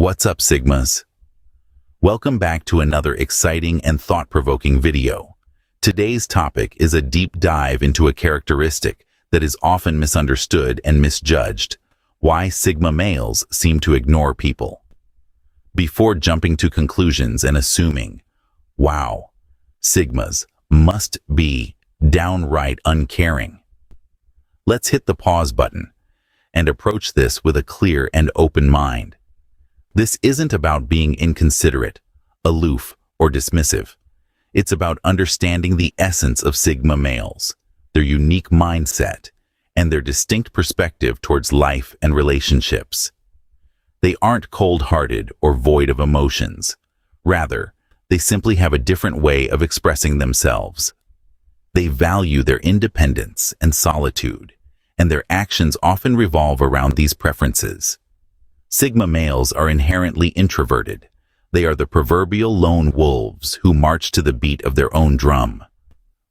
What's up, Sigmas? Welcome back to another exciting and thought-provoking video. Today's topic is a deep dive into a characteristic that is often misunderstood and misjudged: why Sigma males seem to ignore people. Before jumping to conclusions and assuming, wow, Sigmas must be downright uncaring, let's hit the pause button and approach this with a clear and open mind. This isn't about being inconsiderate, aloof, or dismissive. It's about understanding the essence of Sigma males, their unique mindset, and their distinct perspective towards life and relationships. They aren't cold-hearted or void of emotions. Rather, they simply have a different way of expressing themselves. They value their independence and solitude, and their actions often revolve around these preferences. Sigma males are inherently introverted. They are the proverbial lone wolves who march to the beat of their own drum.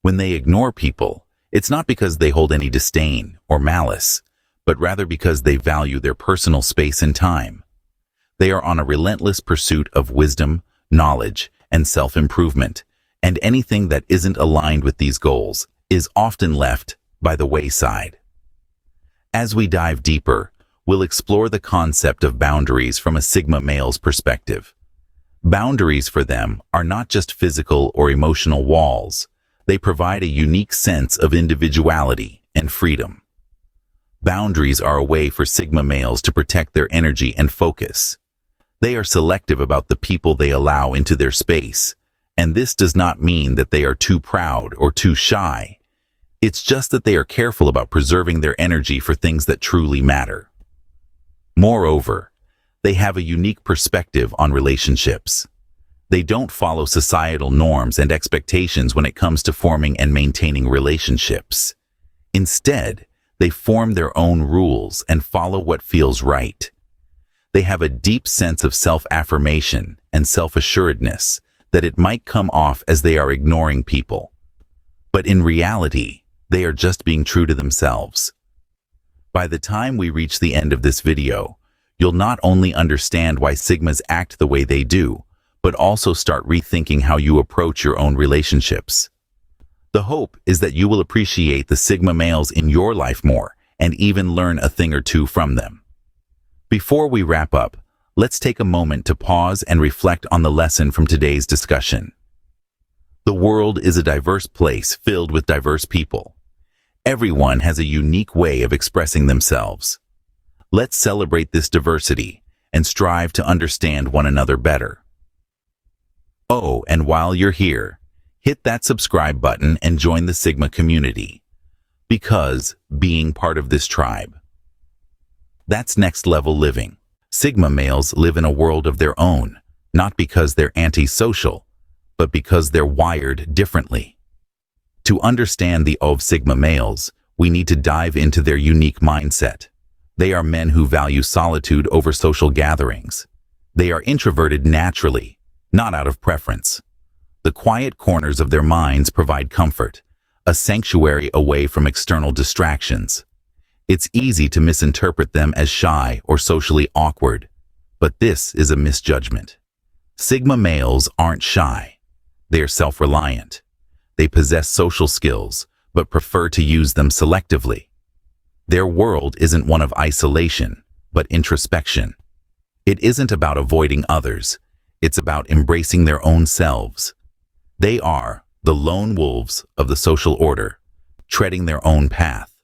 When they ignore people, it's not because they hold any disdain or malice, but rather because they value their personal space and time. They are on a relentless pursuit of wisdom, knowledge, and self-improvement, and anything that isn't aligned with these goals is often left by the wayside. As we dive deeper, we'll explore the concept of boundaries from a Sigma male's perspective. Boundaries for them are not just physical or emotional walls. They provide a unique sense of individuality and freedom. Boundaries are a way for Sigma males to protect their energy and focus. They are selective about the people they allow into their space, and this does not mean that they are too proud or too shy. It's just that they are careful about preserving their energy for things that truly matter. Moreover, they have a unique perspective on relationships. They don't follow societal norms and expectations when it comes to forming and maintaining relationships. Instead, they form their own rules and follow what feels right. They have a deep sense of self-affirmation and self-assuredness that it might come off as they are ignoring people. But in reality, they are just being true to themselves. By the time we reach the end of this video, you'll not only understand why Sigmas act the way they do, but also start rethinking how you approach your own relationships. The hope is that you will appreciate the Sigma males in your life more and even learn a thing or two from them. Before we wrap up, let's take a moment to pause and reflect on the lesson from today's discussion. The world is a diverse place filled with diverse people. Everyone has a unique way of expressing themselves. Let's celebrate this diversity and strive to understand one another better. Oh, and while you're here, hit that subscribe button and join the Sigma community. Because being part of this tribe, that's next level living. Sigma males live in a world of their own, not because they're antisocial, but because they're wired differently. To understand the of Sigma males, we need to dive into their unique mindset. They are men who value solitude over social gatherings. They are introverted naturally, not out of preference. The quiet corners of their minds provide comfort, a sanctuary away from external distractions. It's easy to misinterpret them as shy or socially awkward, but this is a misjudgment. Sigma males aren't shy. They are self-reliant. They possess social skills, but prefer to use them selectively. Their world isn't one of isolation, but introspection. It isn't about avoiding others. It's about embracing their own selves. They are the lone wolves of the social order, treading their own path.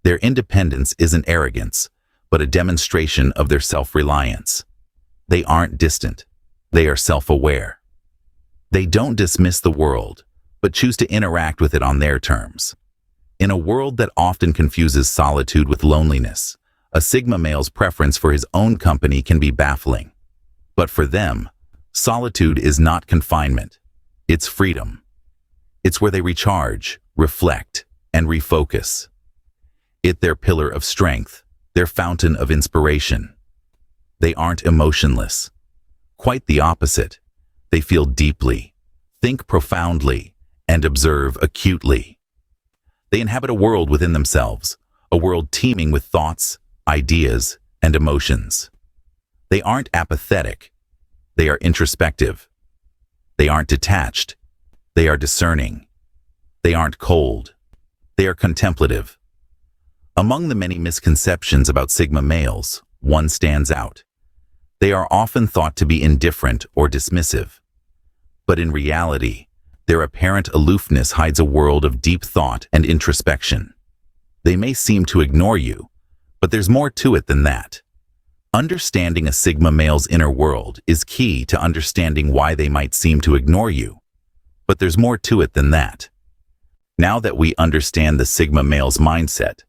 Their independence isn't arrogance, but a demonstration of their self-reliance. They aren't distant. They are self-aware. They don't dismiss the world, but choose to interact with it on their terms. In a world that often confuses solitude with loneliness, a Sigma male's preference for his own company can be baffling. But for them, solitude is not confinement. It's freedom. It's where they recharge, reflect, and refocus. It's their pillar of strength, their fountain of inspiration. They aren't emotionless. Quite the opposite. They feel deeply, think profoundly, and observe acutely. They inhabit a world within themselves, a world teeming with thoughts, ideas, and emotions. They aren't apathetic. They are introspective. They aren't detached. They are discerning. They aren't cold. They are contemplative. Among the many misconceptions about Sigma males, one stands out. They are often thought to be indifferent or dismissive. But in reality, their apparent aloofness hides a world of deep thought and introspection. They may seem to ignore you, but there's more to it than that. Understanding a Sigma male's inner world is key to understanding why they might seem to ignore you. But there's more to it than that. Now that we understand the Sigma male's mindset,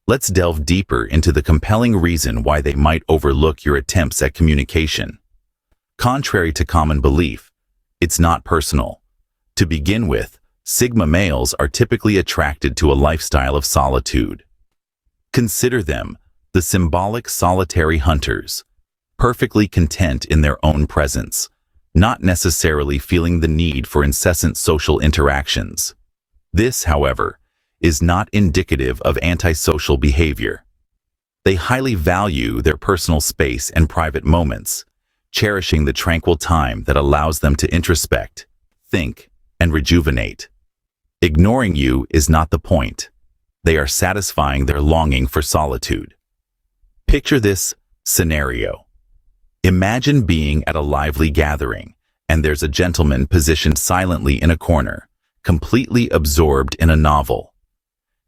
let's delve deeper into the compelling reason why they might overlook your attempts at communication. Contrary to common belief, it's not personal. To begin with, Sigma males are typically attracted to a lifestyle of solitude. Consider them the symbolic solitary hunters, perfectly content in their own presence, not necessarily feeling the need for incessant social interactions. This, however, is not indicative of antisocial behavior. They highly value their personal space and private moments, cherishing the tranquil time that allows them to introspect, think, and rejuvenate. Ignoring you is not the point. They are satisfying their longing for solitude. Picture this scenario. Imagine being at a lively gathering, and there's a gentleman positioned silently in a corner, completely absorbed in a novel.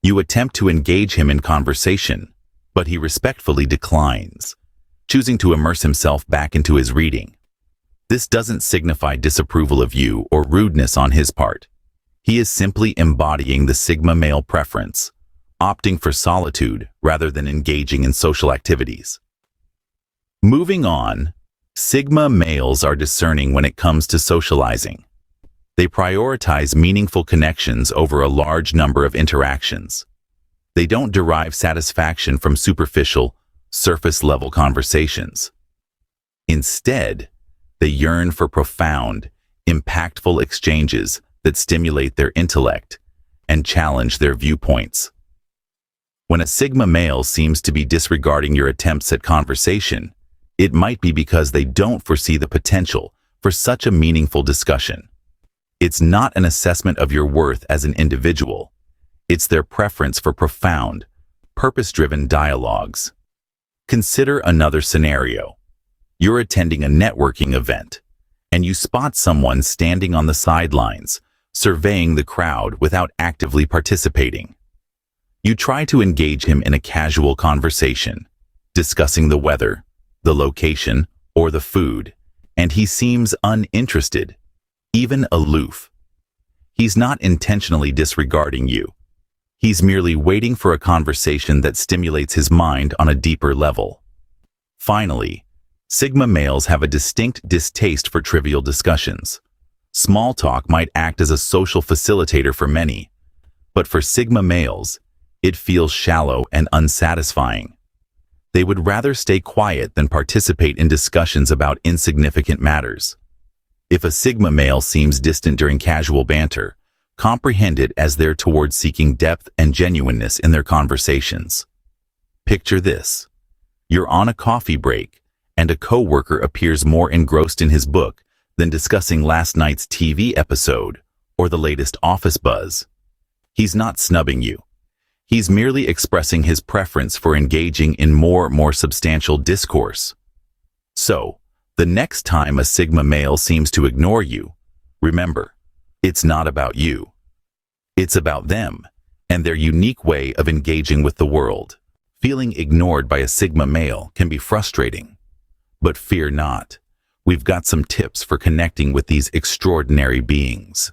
You attempt to engage him in conversation, but he respectfully declines, choosing to immerse himself back into his reading. This doesn't signify disapproval of you or rudeness on his part. He is simply embodying the Sigma male preference, opting for solitude rather than engaging in social activities. Moving on, Sigma males are discerning when it comes to socializing. They prioritize meaningful connections over a large number of interactions. They don't derive satisfaction from superficial, surface-level conversations. Instead, they yearn for profound, impactful exchanges that stimulate their intellect and challenge their viewpoints. When a Sigma male seems to be disregarding your attempts at conversation, it might be because they don't foresee the potential for such a meaningful discussion. It's not an assessment of your worth as an individual. It's their preference for profound, purpose-driven dialogues. Consider another scenario. You're attending a networking event, and you spot someone standing on the sidelines, surveying the crowd without actively participating. You try to engage him in a casual conversation, discussing the weather, the location, or the food, and he seems uninterested, even aloof. He's not intentionally disregarding you. He's merely waiting for a conversation that stimulates his mind on a deeper level. Finally, Sigma males have a distinct distaste for trivial discussions. Small talk might act as a social facilitator for many, but for Sigma males, it feels shallow and unsatisfying. They would rather stay quiet than participate in discussions about insignificant matters. If a Sigma male seems distant during casual banter, comprehend it as they're towards seeking depth and genuineness in their conversations. Picture this. You're on a coffee break, and a coworker appears more engrossed in his book than discussing last night's TV episode or the latest office buzz. He's not snubbing you. He's merely expressing his preference for engaging in more substantial discourse. So, the next time a Sigma male seems to ignore you, remember, it's not about you. It's about them and their unique way of engaging with the world. Feeling ignored by a Sigma male can be frustrating. But fear not. We've got some tips for connecting with these extraordinary beings.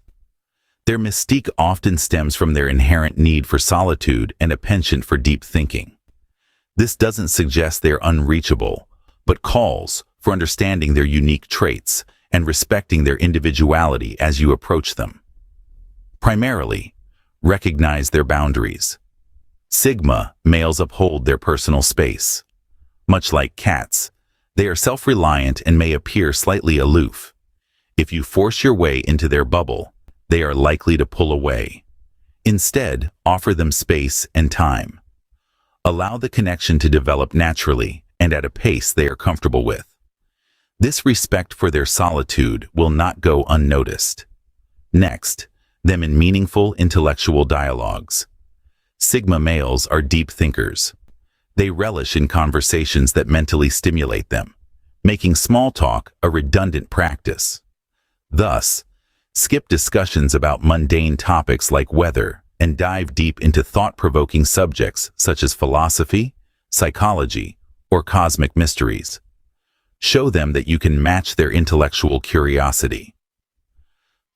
Their mystique often stems from their inherent need for solitude and a penchant for deep thinking. This doesn't suggest they're unreachable, but calls for understanding their unique traits and respecting their individuality as you approach them. Primarily, recognize their boundaries. Sigma males uphold their personal space. Much like cats, they are self-reliant and may appear slightly aloof. If you force your way into their bubble, they are likely to pull away. Instead, offer them space and time. Allow the connection to develop naturally and at a pace they are comfortable with. This respect for their solitude will not go unnoticed. Next, them in meaningful intellectual dialogues. Sigma males are deep thinkers. They relish in conversations that mentally stimulate them, making small talk a redundant practice. Thus, skip discussions about mundane topics like weather and dive deep into thought-provoking subjects such as philosophy, psychology, or cosmic mysteries. Show them that you can match their intellectual curiosity.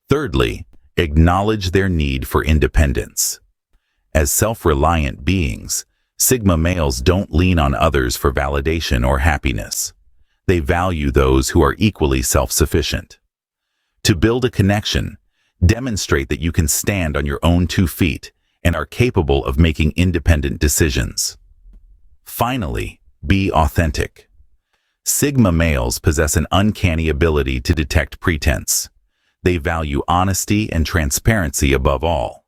Thirdly, acknowledge their need for independence. As self-reliant beings, Sigma males don't lean on others for validation or happiness. They value those who are equally self-sufficient. To build a connection, demonstrate that you can stand on your own 2 feet and are capable of making independent decisions. Finally, be authentic. Sigma males possess an uncanny ability to detect pretense. They value honesty and transparency above all.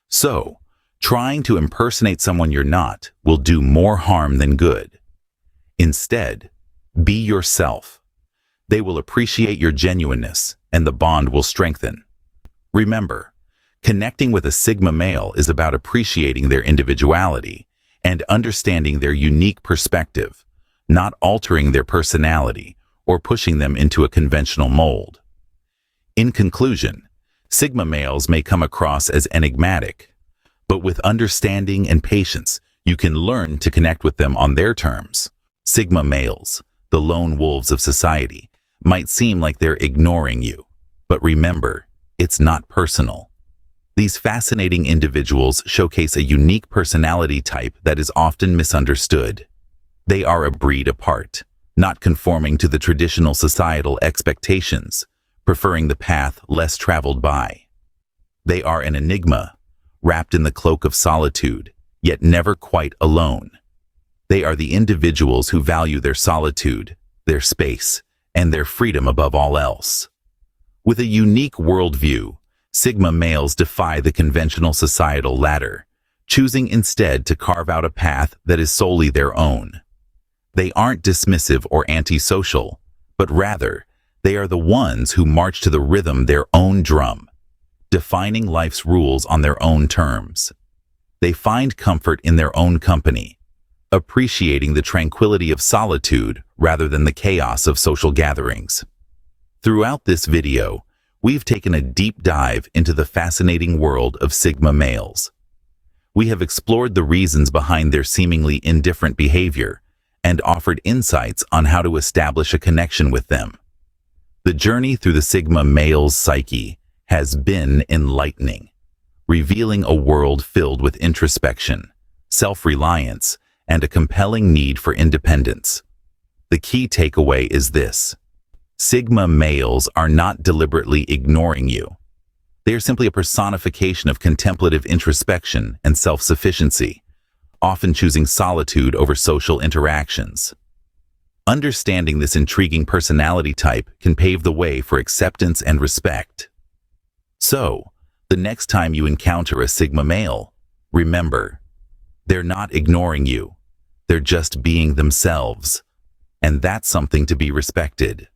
So, trying to impersonate someone you're not will do more harm than good. Instead, be yourself. They will appreciate your genuineness, and the bond will strengthen. Remember, connecting with a Sigma male is about appreciating their individuality and understanding their unique perspective, not altering their personality or pushing them into a conventional mold. In conclusion, Sigma males may come across as enigmatic, but with understanding and patience, you can learn to connect with them on their terms. Sigma males, the lone wolves of society, might seem like they're ignoring you, but remember, it's not personal. These fascinating individuals showcase a unique personality type that is often misunderstood. They are a breed apart, not conforming to the traditional societal expectations, preferring the path less traveled by. They are an enigma, wrapped in the cloak of solitude, yet never quite alone. They are the individuals who value their solitude, their space, and their freedom above all else. With a unique worldview, Sigma males defy the conventional societal ladder, choosing instead to carve out a path that is solely their own. They aren't dismissive or antisocial, but rather, they are the ones who march to the rhythm their own drum, defining life's rules on their own terms. They find comfort in their own company, appreciating the tranquility of solitude rather than the chaos of social gatherings. Throughout this video, we've taken a deep dive into the fascinating world of Sigma males. We have explored the reasons behind their seemingly indifferent behavior and offered insights on how to establish a connection with them. The journey through the Sigma male's psyche has been enlightening, revealing a world filled with introspection, self-reliance, and a compelling need for independence. The key takeaway is this: Sigma males are not deliberately ignoring you. They are simply a personification of contemplative introspection and self-sufficiency, often choosing solitude over social interactions. Understanding this intriguing personality type can pave the way for acceptance and respect. So, the next time you encounter a Sigma male, remember, they're not ignoring you. They're just being themselves. And that's something to be respected.